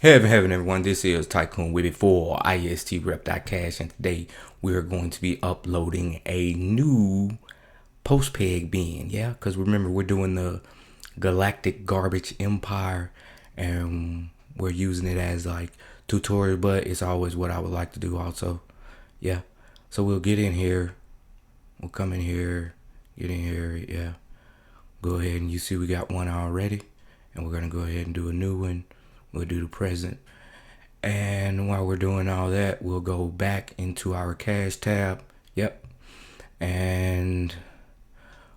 Heaven, everyone. This is Tycoon Witty for IST-Rep.Cash, and today we are going to be uploading a new post-peg bin. Yeah, because remember, we're doing the Galactic Garbage Empire, and we're using it as like tutorial, but it's always what I would like to do also. Yeah, so we'll get in here. We'll come in here, get in here. Yeah, go ahead and you see we got one already, and we're going to go ahead and do a new one. We'll do the present. And while we're doing all that, we'll go back into our cache tab. Yep. And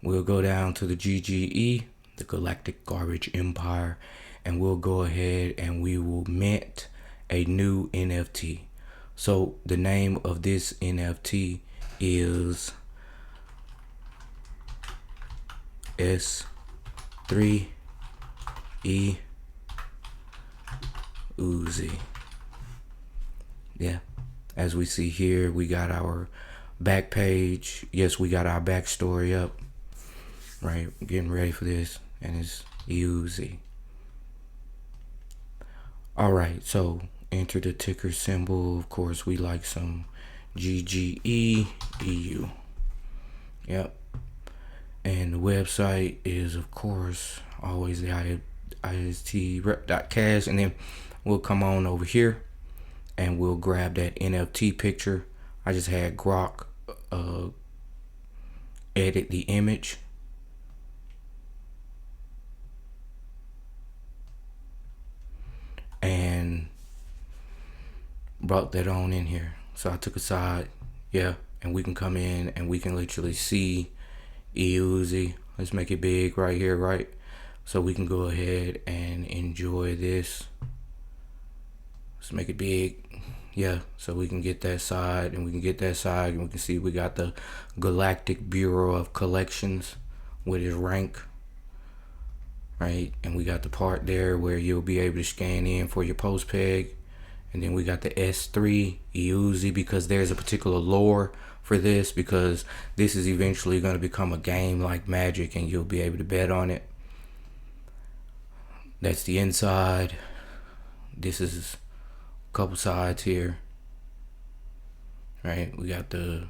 we'll go down to the GGE, the Galactic Garbage Empire, and we'll go ahead and we will mint a new NFT. So the name of this NFT is S3E UZZY. Yeah, as we see here, we got our back page. Yes, we got our backstory up. Right, getting ready for this, and it's UZZY. All right, so enter the ticker symbol. Of course, we like some GGE EU. Yep, and the website is, of course, always the IST-Rep.Cash, and then we'll come on over here and we'll grab that NFT picture. I just had Grok edit the image. And brought that on in here. So I took a side, yeah, and we can come in and we can literally see UZZY. Let's make it big right here, right? So we can go ahead and enjoy this. Let's make it big. Yeah, so we can get that side and we can get that side and we can see we got the Galactic Bureau of Collections with his rank, right? And we got the part there where you'll be able to scan in for your post peg. And then we got the S3 UZZY, because there's a particular lore for this, because this is eventually going to become a game like Magic and you'll be able to bet on it. That's the inside. This is a couple sides here, right? We got the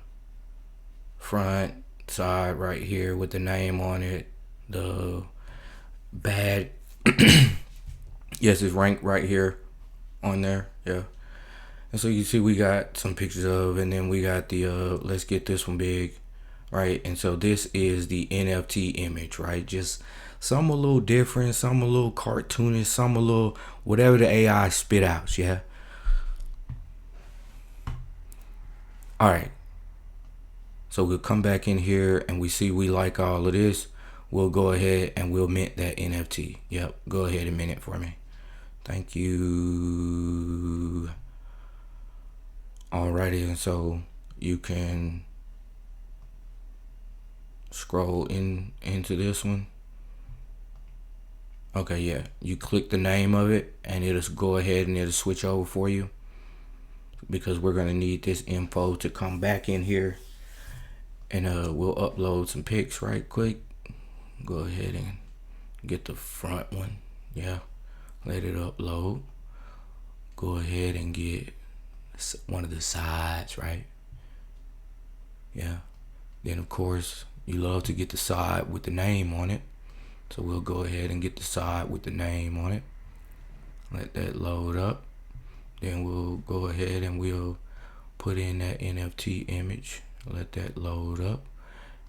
front side right here with the name on it, the bad yes, it's ranked right here on there. Yeah, and so you see we got some pictures of, and then we got the let's get this one big, right? And so this is the NFT image, right? Just some a little different, some a little cartoonish, some a little whatever the AI spit out. Yeah. All right, so we'll come back in here and we see we like all of this. We'll go ahead and we'll mint that NFT. Yep, go ahead and mint it for me. Thank you. Alrighty, and so you can scroll into this one. Okay, yeah, you click the name of it and it'll go ahead and it'll switch over for you, because we're gonna need this info to come back in here, and we'll upload some pics right quick. Go ahead and get the front one. Yeah, let it upload. Go ahead and get one of the sides, right? Yeah, then of course you love to get the side with the name on it, so we'll go ahead and get the side with the name on it. Let that load up. Then we'll go ahead and we'll put in that NFT image. Let that load up.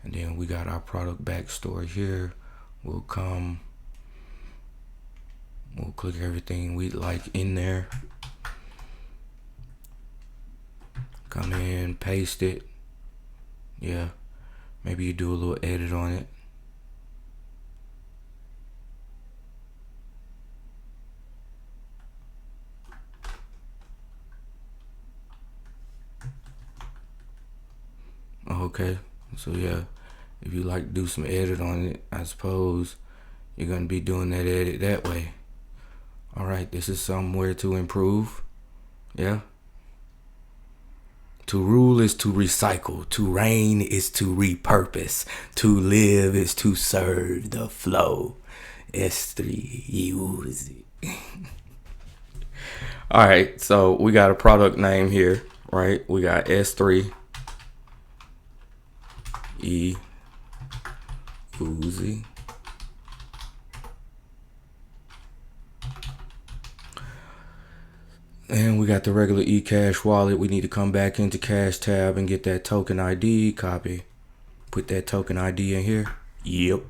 And then we got our product backstory here. We'll come, we'll click everything we like in there. Come in, paste it. Yeah, maybe you do a little edit on it. Okay, so yeah, if you like to do some edit on it, I suppose you're gonna be doing that edit that way. All right, this is somewhere to improve. Yeah. To rule is to recycle, to reign is to repurpose, to live is to serve the flow. S3 UZZY. All right, so we got a product name here, right? We got S3 UZZY. And we got the regular eCash wallet. We need to come back into Cash tab and get that token ID. Copy. Put that token ID in here. Yep.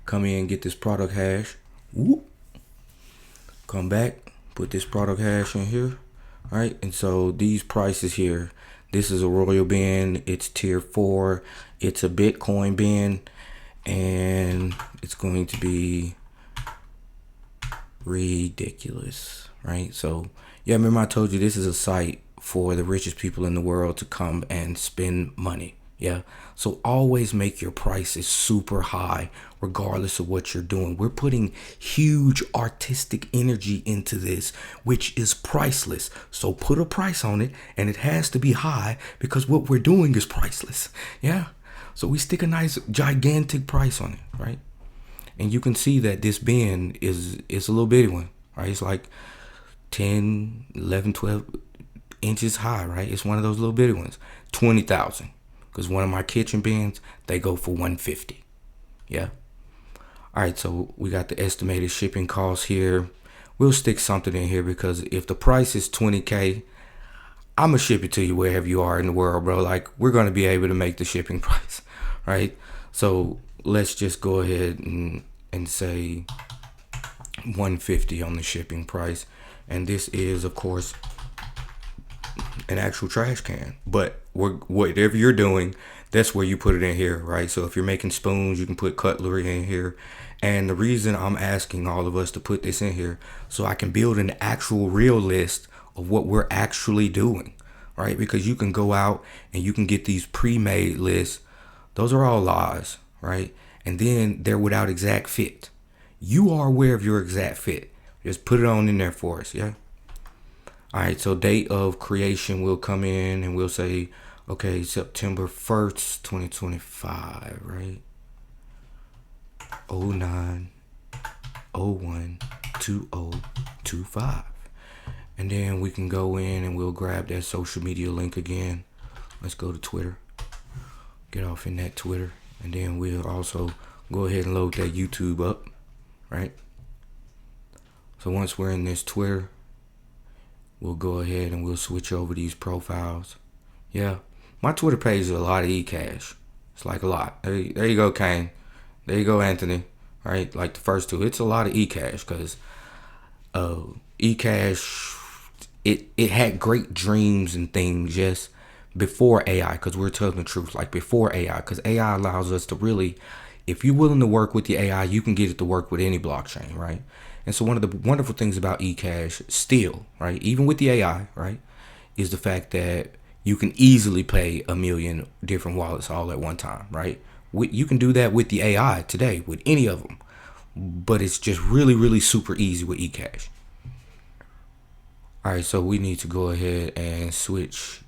Come in and get this product hash. Whoop. Come back. Put this product hash in here. All right. And so these prices here. This is a Royal bin. It's tier 4. It's a Bitcoin bin. And it's going to be ridiculous. Right. So yeah, remember I told you this is a site for the richest people in the world to come and spend money. Yeah. So always make your prices super high, regardless of what you're doing. We're putting huge artistic energy into this, which is priceless. So put a price on it, and it has to be high because what we're doing is priceless. Yeah. So we stick a nice gigantic price on it, right? And you can see that this bin is a little bitty one, right? It's like 10, 11, 12 inches high, right? It's one of those little bitty ones. 20,000. Because one of my kitchen bins, they go for 150. Yeah. All right, so we got the estimated shipping cost here. We'll stick something in here because if the price is 20K, I'm going to ship it to you wherever you are in the world, bro. Like, we're going to be able to make the shipping price, right? So let's just go ahead and say 150 on the shipping price. And this is, of course, an actual trash can. But whatever you're doing, that's where you put it in here, right? So if you're making spoons, you can put cutlery in here. And the reason I'm asking all of us to put this in here, so I can build an actual real list of what we're actually doing, right? Because you can go out and you can get these pre-made lists. Those are all lies, right? And then they're without exact fit. You are aware of your exact fit. Just put it on in there for us, yeah? All right, so date of creation will come in and we'll say, okay, September 1st, 2025, right? 09 01 2025. And then we can go in and we'll grab that social media link again. Let's go to Twitter. Get off in that Twitter. And then we'll also go ahead and load that YouTube up, right? So once we're in this Twitter, we'll go ahead and we'll switch over these profiles. Yeah, my Twitter page is a lot of eCash. It's like a lot. There you go, Kane. There you go, Anthony. All right, like the first two. It's a lot of eCash because eCash, it had great dreams and things just before AI, because we're telling the truth, like before AI, because AI allows us to really, if you're willing to work with the AI, you can get it to work with any blockchain, right? And so one of the wonderful things about eCash still, right, even with the AI, right, is the fact that you can easily pay 1 million different wallets all at one time, right? You can do that with the AI today, with any of them. But it's just really, really super easy with eCash. All right, so we need to go ahead and switch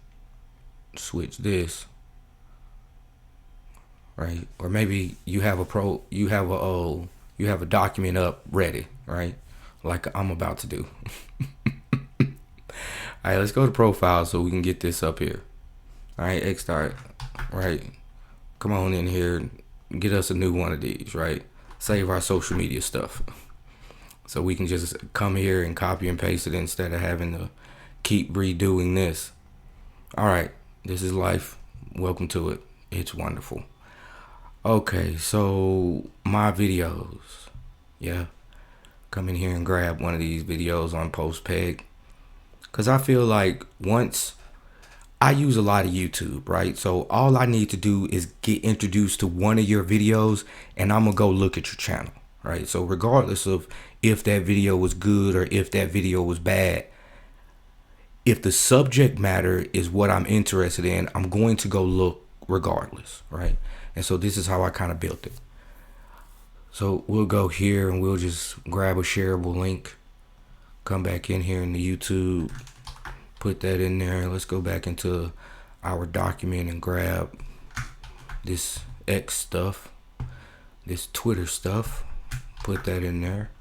this, right? Or maybe you have a document up ready, right? Like I'm about to do. All right, let's go to profile so we can get this up here. All right, Xstart, right? Come on in here, get us a new one of these, right? Save our social media stuff. So we can just come here and copy and paste it instead of having to keep redoing this. All right, this is life. Welcome to it. It's wonderful. Okay, so my videos. Yeah. Come in here and grab one of these videos on PostPeg. Because I feel like once I use a lot of YouTube, right? So all I need to do is get introduced to one of your videos and I'm going to go look at your channel, right? So regardless of if that video was good or if that video was bad, if the subject matter is what I'm interested in, I'm going to go look regardless, right? And so this is how I kind of built it. So we'll go here and we'll just grab a shareable link, come back in here in the YouTube, put that in there. Let's go back into our document and grab this X stuff, this Twitter stuff, put that in there,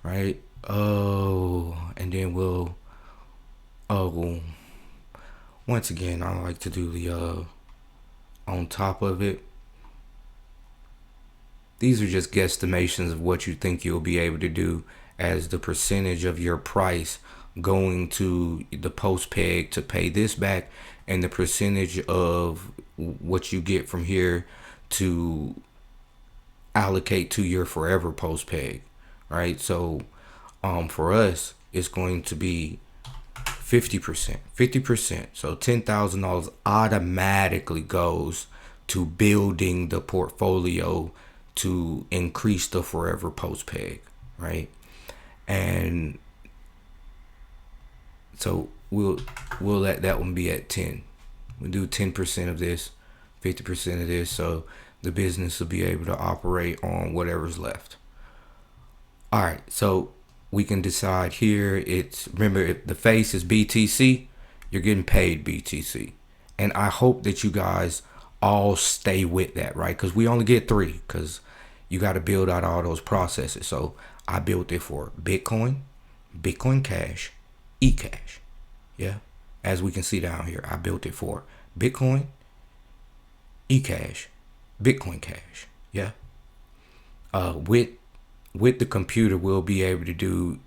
right? Oh, and then we'll Oh, once again, I like to do the on top of it. These are just guesstimations of what you think you'll be able to do as the percentage of your price going to the post peg to pay this back, and the percentage of what you get from here to allocate to your forever post peg, right? So for us, it's going to be 50%. 50%. So $10,000 automatically goes to building the portfolio to increase the forever post peg, right? And so we'll let that one be at 10. We'll do 10% of this, 50% of this, so the business will be able to operate on whatever's left. All right, so we can decide here. It's, remember, if the face is BTC, you're getting paid BTC. And I hope that you guys all stay with that, right? Because we only get 3, because you got to build out all those processes. So I built it for Bitcoin, Bitcoin Cash, eCash. Yeah. As we can see down here, I built it for Bitcoin, eCash, Bitcoin Cash. Yeah. With the computer, you'll be able to do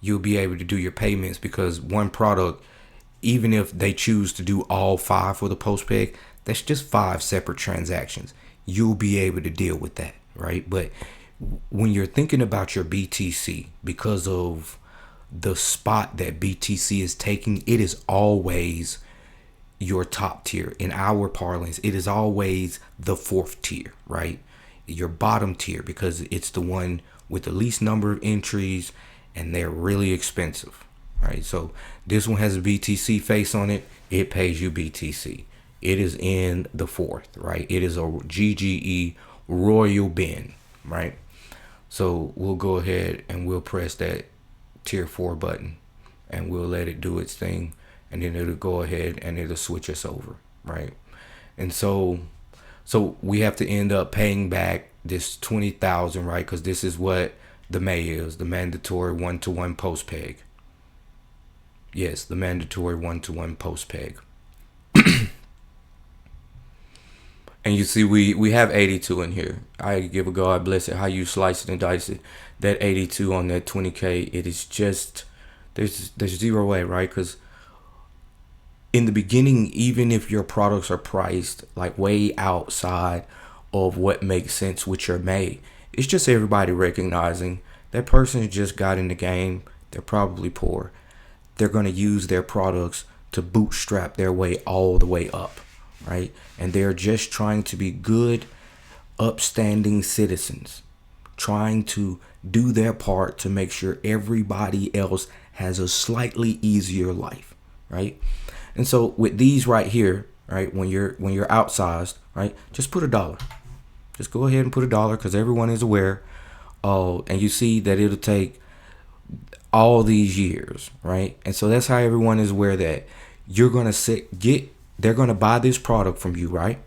your payments, because one product, even if they choose to do all 5 for the post peg, that's just 5 separate transactions. You'll be able to deal with that, right? But when you're thinking about your BTC, because of the spot that BTC is taking, it is always your top tier. In our parlance, it is always the 4th tier, right? Your bottom tier, because it's the one with the least number of entries, and they're really expensive, right? So this one has a BTC face on it. It pays you BTC. It is in the 4th, right? It is a GGE Royal bin, right? So we'll go ahead and we'll press that tier 4 button, and we'll let it do its thing, and then it'll go ahead and it'll switch us over, right? And so we have to end up paying back this 20,000, right? Because this is what the MAY is, the mandatory 1-to-1 post peg. Yes, the mandatory 1-to-1 post peg. And you see, we have 82 in here. I give a God bless it how you slice it and dice it. That 82 on that 20K, it is just, there's zero way, right? Because in the beginning, even if your products are priced like way outside of what makes sense with your May, it's just everybody recognizing that person just got in the game. They're probably poor. They're going to use their products to bootstrap their way all the way up, right? And they're just trying to be good, upstanding citizens, trying to do their part to make sure everybody else has a slightly easier life, right? And so with these right here, right, when you're outsized, right, just put $1. Just go ahead and put $1, because everyone is aware. And you see that it'll take all these years, right? And so that's how everyone is aware that you're gonna they're gonna buy this product from you, right?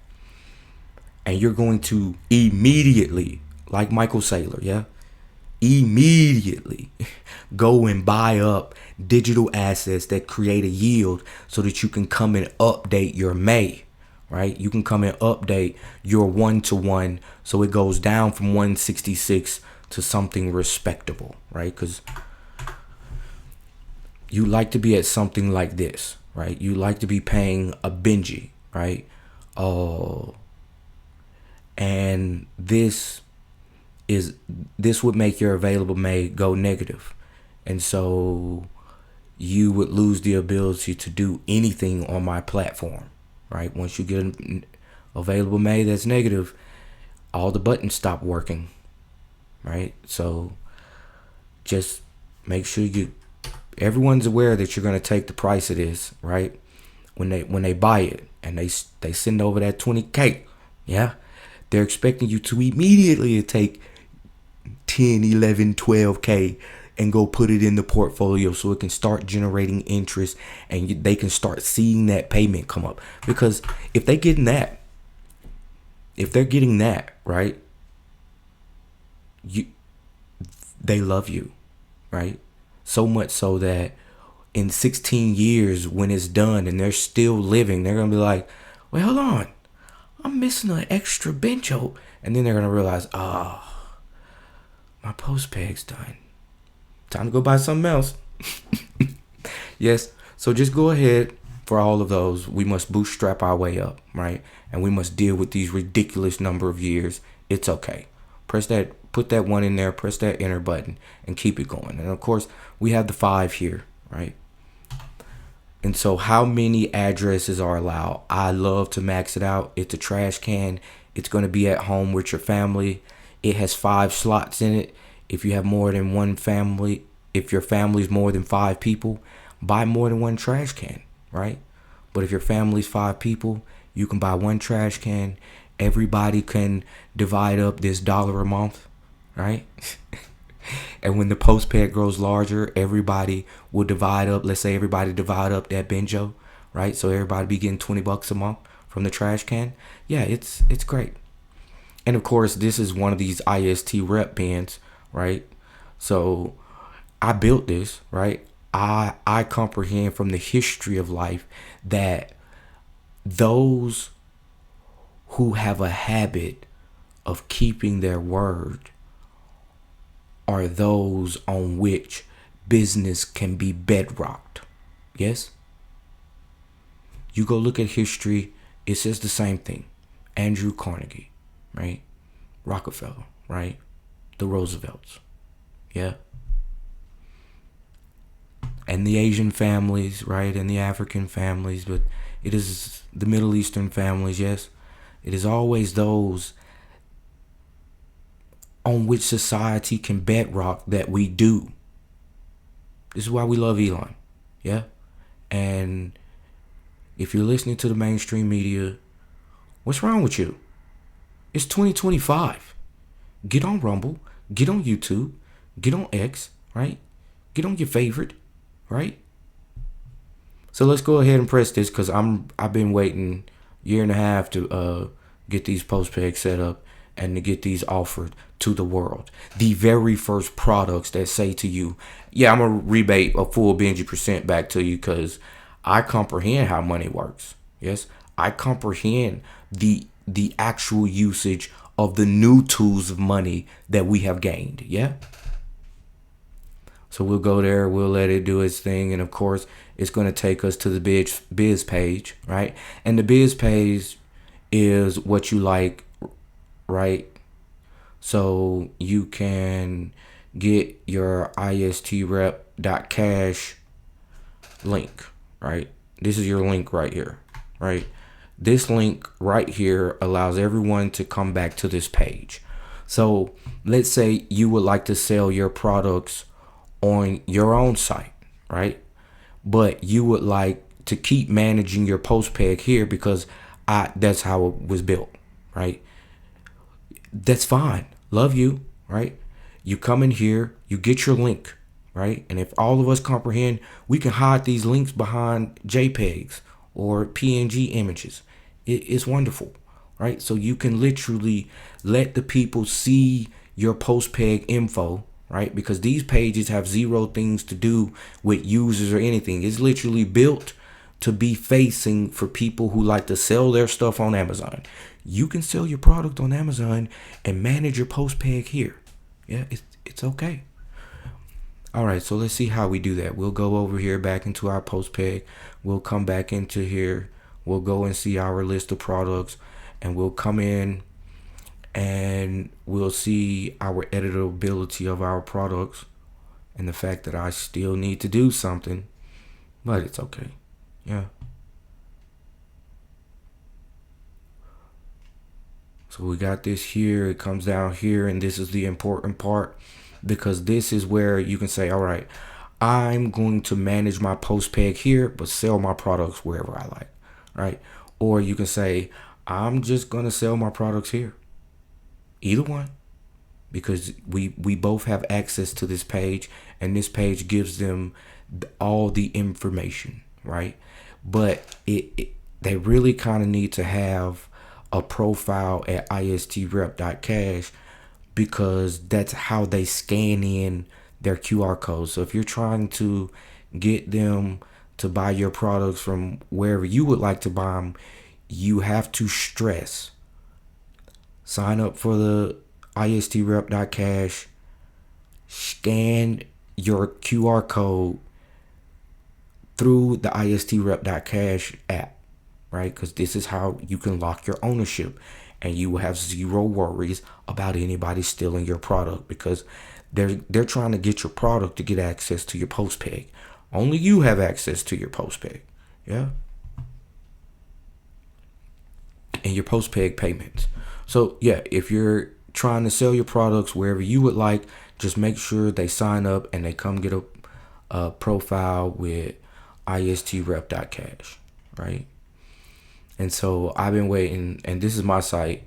And you're going to immediately, like Michael Saylor, yeah, immediately go and buy up digital assets that create a yield, so that you can come and update your May, right? You can come and update your 1-to-1, so it goes down from 166 to something respectable, right? Because you like to be at something like this, right? You like to be paying a Benji, right? And this would make your available May go negative. And so you would lose the ability to do anything on my platform, right? Once you get an available May that's negative, all the buttons stop working, right? So just make sure everyone's aware that you're going to take the price of this, right? When they buy it and they send over that 20K, yeah, they're expecting you to immediately take 10, 11, 12K and go put it in the portfolio, so it can start generating interest, and they can start seeing that payment come up. Because if they're getting that, right, they love you, right? So much so that in 16 years when it's done and they're still living, they're going to be like, wait, hold on. I'm missing an extra bencho. And then they're going to realize, my post peg's done. Time to go buy something else. Yes. So just go ahead. For all of those, we must bootstrap our way up, right? And we must deal with these ridiculous number of years. It's okay. Put that one in there, press that enter button, and keep it going. And of course, we have the 5 here, right? And so how many addresses are allowed? I love to max it out. It's a trash can. It's going to be at home with your family. It has 5 slots in it. If you have more than one family, if your family's more than 5 people, buy more than one trash can, right? But if your family's 5 people, you can buy one trash can. Everybody can divide up this $1 a month, right? And when the post peg grows larger, everybody will divide up. Let's say everybody divide up that benjo, right? So everybody be getting $20 a month from the trash can. Yeah, it's great. And of course, this is one of these IST rep bins, right? So I built this, right? I comprehend from the history of life that those who have a habit of keeping their word are those on which business can be bedrocked. Yes? You go look at history, it says the same thing. Andrew Carnegie, right? Rockefeller, right? The Roosevelts. Yeah? And the Asian families, right? And the African families, but it is the Middle Eastern families, yes? It is always those on which society can bedrock that we do. This is why we love Elon, yeah? And if you're listening to the mainstream media, what's wrong with you? It's 2025. Get on Rumble, get on YouTube, get on X, right? Get on your favorite, right? So let's go ahead and press this because I've been waiting a year and a half to get these post pegs set up and to get these offered to the world. The very first products that say to you, yeah, I'm gonna rebate a full Benji % back to you because I comprehend how money works. Yes, I comprehend the actual usage of the new tools of money that we have gained. Yeah. So we'll go there, we'll let it do its thing, and of course, it's going to take us to the biz page, right? And the biz page is what you like, right? So you can get your istrep.cash link, right? This is your link right here, right? This link right here allows everyone to come back to this page. So let's say you would like to sell your products on your own site, right? But you would like to keep managing your post peg here because that's how it was built, right? That's fine. Love you, right? You come in here, you get your link, right? And if all of us comprehend, we can hide these links behind JPEGs or PNG images. It's wonderful, right? So you can literally let the people see your post peg info, right? Because these pages have zero things to do with users or anything. It's literally built to be facing for people who like to sell their stuff on Amazon. You can sell your product on Amazon and manage your post peg here. Yeah, it's okay. All right, so let's see how we do that. We'll go over here back into our post peg. We'll come back into here. We'll go and see our list of products, and we'll come in and we'll see our editability of our products and the fact that I still need to do something, but it's okay. Yeah. So we got this here. It comes down here, and this is the important part because this is where you can say, all right, I'm going to manage my post peg here, but sell my products wherever I like, right? Or you can say, I'm just going to sell my products here. Either one, because we both have access to this page, and this page gives them all the information, right? But they really kind of need to have a profile at istrep.cash because that's how they scan in their QR codes. So if you're trying to get them to buy your products from wherever you would like to buy them, you have to stress. Sign up for the istrep.cash, scan your QR code through the istrep.cash app, right? Because this is how you can lock your ownership, and you will have zero worries about anybody stealing your product, because they're trying to get your product to get access to your post peg. Only you have access to your post peg, yeah, and your post peg payments. So yeah, if you're trying to sell your products wherever you would like, just make sure they sign up and they come get a profile with istrep.cash, right? And so I've been waiting, and this is my site.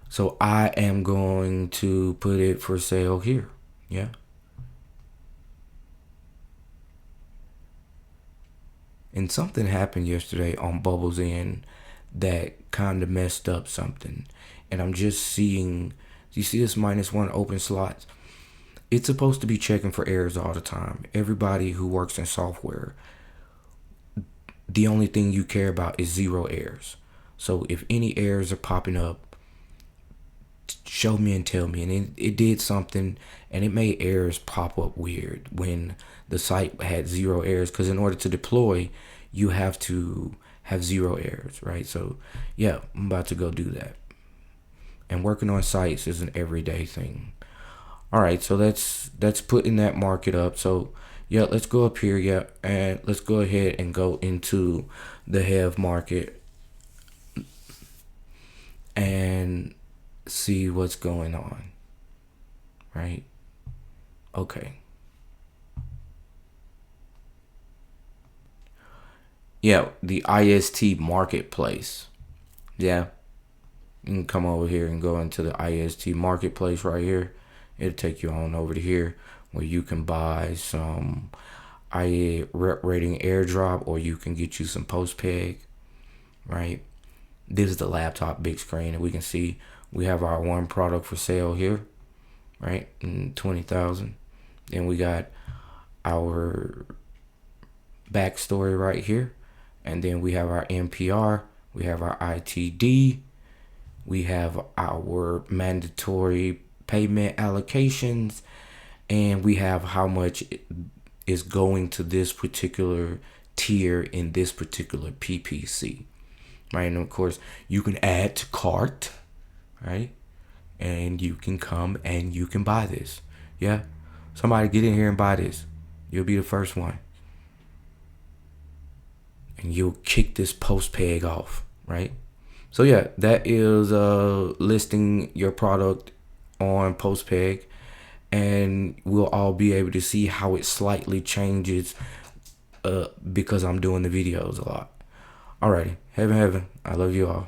So I am going to put it for sale here. Yeah. And something happened yesterday on Bubbles End that kind of messed up something. And I'm just seeing, you see this -1 open slots? It's supposed to be checking for errors all the time. Everybody who works in software, the only thing you care about is 0 errors. So if any errors are popping up, show me and tell me. And it did something, and it made errors pop up weird when the site had 0 errors, because in order to deploy, you have to have 0 errors, right? So yeah, I'm about to go do that. And working on sites is an everyday thing. All right, so that's putting that market up. So yeah, let's go up here, yeah, and let's go ahead and go into the HEV market and see what's going on, right? Okay. Yeah, the IST marketplace. Yeah, you can come over here and go into the IST marketplace right here. It'll take you on over to here where you can buy some IA rep rating airdrop, or you can get you some post peg, right? This is the laptop big screen, and we can see we have our one product for sale here, right? And 20,000. Then we got our backstory right here, and then we have our NPR, we have our ITD, we have our mandatory payment allocations, and we have how much is going to this particular tier in this particular PPC, right? And of course, you can add to cart, right? And you can come and you can buy this. Yeah, somebody get in here and buy this. You'll be the first one, and you'll kick this post peg off, right? So yeah, that is listing your product on post peg, and we'll all be able to see how it slightly changes because I'm doing the videos a lot. Alrighty, heaven, I love you all.